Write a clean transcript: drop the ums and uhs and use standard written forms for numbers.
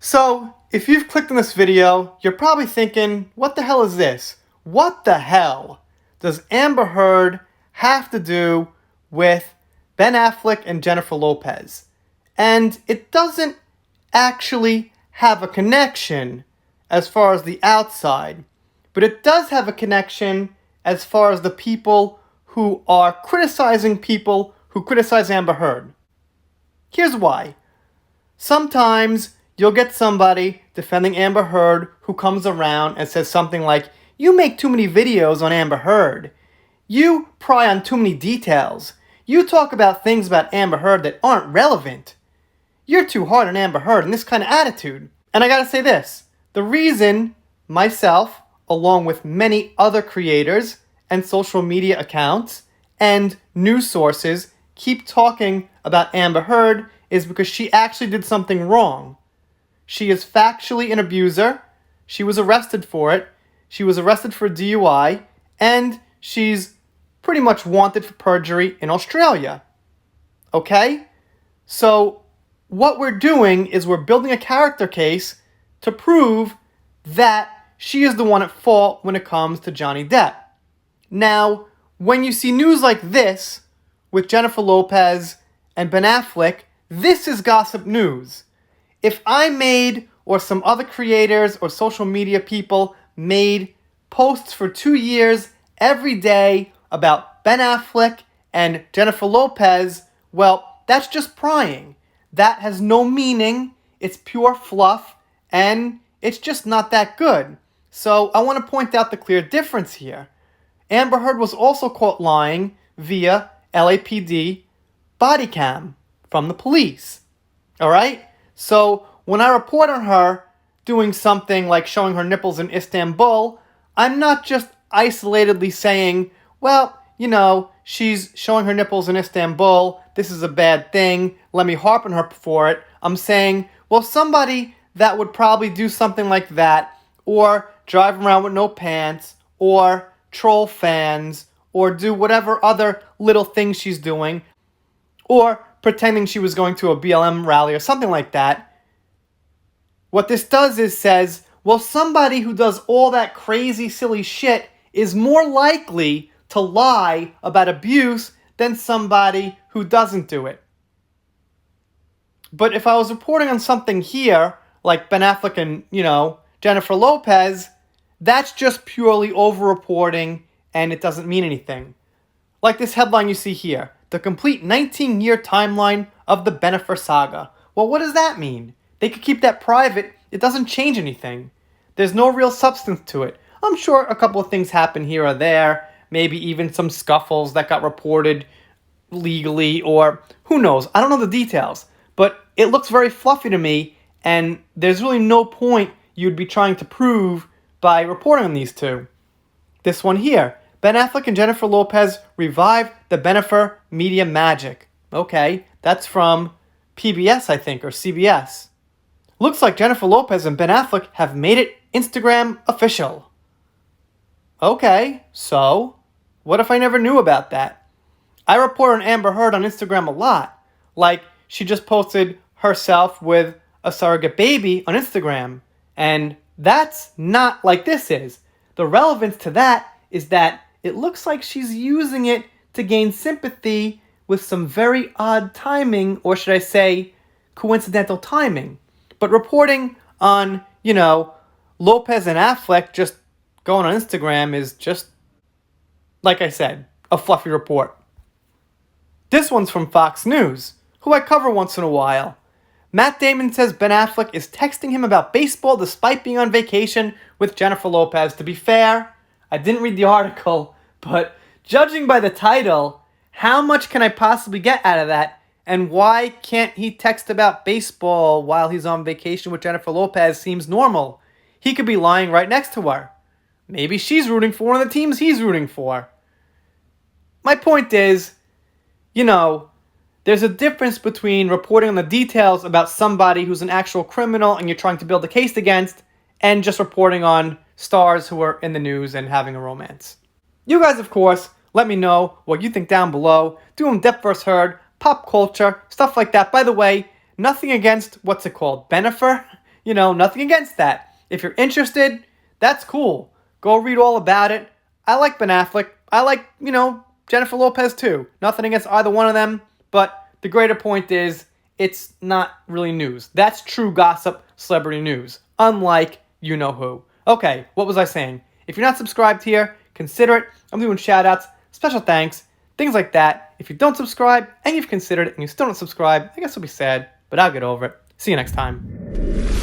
So, if you've clicked on this video, you're probably thinking, what the hell is this? What the hell does Amber Heard have to do with Ben Affleck and Jennifer Lopez? And it doesn't actually have a connection as far as the outside, but it does have a connection as far as the people who are criticizing people who criticize Amber Heard. Here's why. Sometimes you'll get somebody defending Amber Heard who comes around and says something like, "You make too many videos on Amber Heard. You pry on too many details. You talk about things about Amber Heard that aren't relevant. You're too hard on Amber Heard," and this kind of attitude. And I gotta say this, the reason myself, along with many other creators and social media accounts and news sources keep talking about Amber Heard is because she actually did something wrong. She is factually an abuser. She was arrested for it. She was arrested for DUI, and she's pretty much wanted for perjury in Australia. Okay? So what we're doing is we're building a character case to prove that she is the one at fault when it comes to Johnny Depp. Now, when you see news like this with Jennifer Lopez and Ben Affleck, this is gossip news. If I made, or some other creators or social media people made posts for 2 years every day about Ben Affleck and Jennifer Lopez, well, that's just prying. That has no meaning, it's pure fluff, and it's just not that good. So I want to point out the clear difference here. Amber Heard was also caught lying via LAPD body cam from the police. Alright? So when I report on her doing something like showing her nipples in Istanbul, I'm not just isolatedly saying, well, you know, she's showing her nipples in Istanbul, this is a bad thing, let me harp on her for it. I'm saying, well, somebody that would probably do something like that, or drive around with no pants, or troll fans, or do whatever other little things she's doing, or pretending she was going to a BLM rally or something like that. What this does is says, well, somebody who does all that crazy, silly shit is more likely to lie about abuse than somebody who doesn't do it. But if I was reporting on something here, like Ben Affleck and, Jennifer Lopez, that's just purely over-reporting and it doesn't mean anything. Like this headline you see here, the complete 19-year timeline of the Bennifer saga. Well, what does that mean? They could keep that private. It doesn't change anything. There's no real substance to it. I'm sure a couple of things happen here or there, maybe even some scuffles that got reported legally, or who knows. I don't know the details, but it looks very fluffy to me, and there's really no point you'd be trying to prove by reporting on these two. This one here, Ben Affleck and Jennifer Lopez revive the Bennifer media magic. Okay, that's from PBS, I think, or CBS. Looks like Jennifer Lopez and Ben Affleck have made it Instagram official. Okay, so what if I never knew about that? I report on Amber Heard on Instagram a lot. Like, she just posted herself with a surrogate baby on Instagram. And that's not like this is. The relevance to that is that it looks like she's using it to gain sympathy with some very odd timing, or should I say, coincidental timing. But reporting on, Lopez and Affleck just going on Instagram is just, like I said, a fluffy report. This one's from Fox News, who I cover once in a while. Matt Damon says Ben Affleck is texting him about baseball despite being on vacation with Jennifer Lopez. To be fair, I didn't read the article, but judging by the title, how much can I possibly get out of that? And why can't he text about baseball while he's on vacation with Jennifer Lopez seems normal. He could be lying right next to her. Maybe she's rooting for one of the teams he's rooting for. My point is, there's a difference between reporting on the details about somebody who's an actual criminal and you're trying to build a case against, and just reporting on stars who are in the news and having a romance. You guys, of course, let me know what you think down below. Do them Depp vs. Heard, pop culture, stuff like that. By the way, nothing against, what's it called, Bennifer? nothing against that. If you're interested, that's cool. Go read all about it. I like Ben Affleck. I like, Jennifer Lopez too. Nothing against either one of them, but the greater point is it's not really news. That's true gossip, celebrity news, unlike you-know-who. Okay, what was I saying? If you're not subscribed here, consider it. I'm doing shout-outs, special thanks, things like that. If you don't subscribe and you've considered it and you still don't subscribe, I guess I'll be sad, but I'll get over it. See you next time.